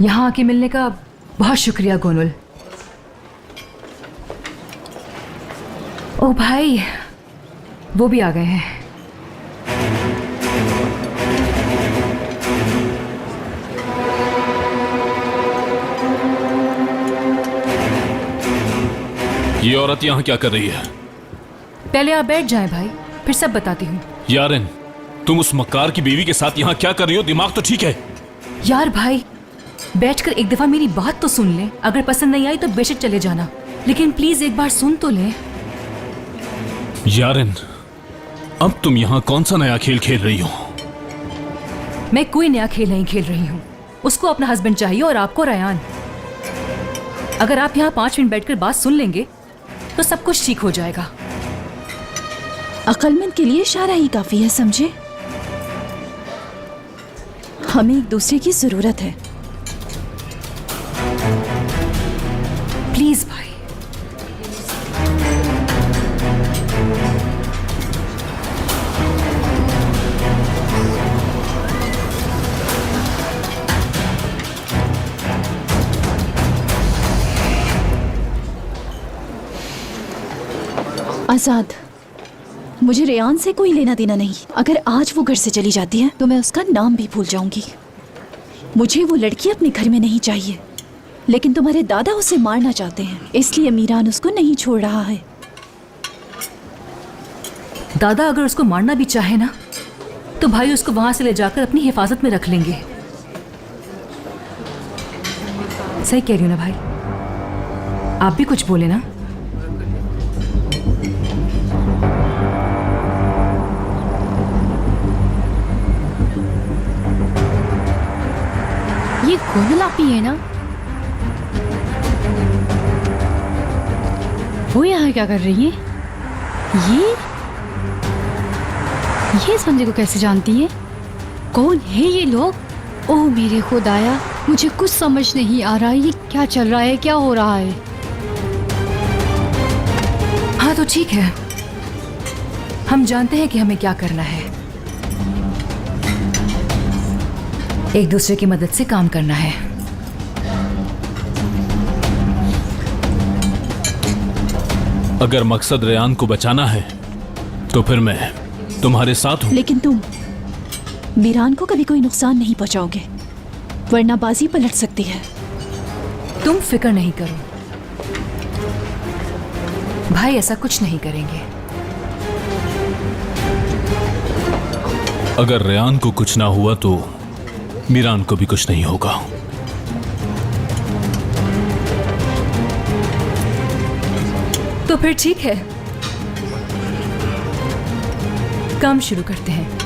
यहाँ आके मिलने का बहुत शुक्रिया गोनुल। ओ भाई, वो भी आ गए हैं। ये औरत यहाँ क्या कर रही है? पहले आप बैठ जाएं भाई, फिर सब बताती हूँ। यारिन, तुम उस मक्कार की बीवी के साथ यहाँ क्या कर रही हो? दिमाग तो ठीक है? यार भाई, बैठकर एक दफा मेरी बात तो सुन ले। अगर पसंद नहीं आई तो बेशक चले जाना, लेकिन प्लीज एक बार सुन तो ले। यारिन, अब तुम यहाँ कौन सा नया खेल खेल रही हो? मैं कोई नया खेल नहीं खेल रही हूँ। उसको अपना हस्बैंड चाहिए और आपको रयान। अगर आप यहाँ 5 मिनट बैठकर बात सुन लेंगे तो सब कुछ ठीक हो जाएगा। अक्लमंद के लिए इशारा ही काफी है, समझे? हमें एक दूसरे की जरूरत है। प्लीज भाई। आजाद, मुझे रेयान से कोई लेना देना नहीं। अगर आज वो घर से चली जाती है तो मैं उसका नाम भी भूल जाऊंगी। मुझे वो लड़की अपने घर में नहीं चाहिए, लेकिन तुम्हारे दादा उसे मारना चाहते हैं, इसलिए मीरान उसको नहीं छोड़ रहा है। दादा अगर उसको मारना भी चाहे ना, तो भाई उसको वहां से ले जाकर अपनी हिफाजत में रख लेंगे। सही कह रही हो ना भाई? आप भी कुछ बोले ना। ये गोनुल आपी है ना? वो यहाँ क्या कर रही है? ये इस बंदे को कैसे जानती है? कौन है ये लोग? ओह मेरे खुदाया, मुझे कुछ समझ नहीं आ रहा है। ये क्या चल रहा है, क्या हो रहा है? हाँ तो ठीक है, हम जानते हैं कि हमें क्या करना है। एक दूसरे की मदद से काम करना है। अगर मकसद रेयान को बचाना है तो फिर मैं तुम्हारे साथ हूं। लेकिन तुम मीरान को कभी कोई नुकसान नहीं पहुंचाओगे, वरना बाजी पलट सकती है। तुम फिक्र नहीं करो भाई, ऐसा कुछ नहीं करेंगे। अगर रेयान को कुछ ना हुआ तो मीरान को भी कुछ नहीं होगा। तो फिर ठीक है, काम शुरू करते हैं।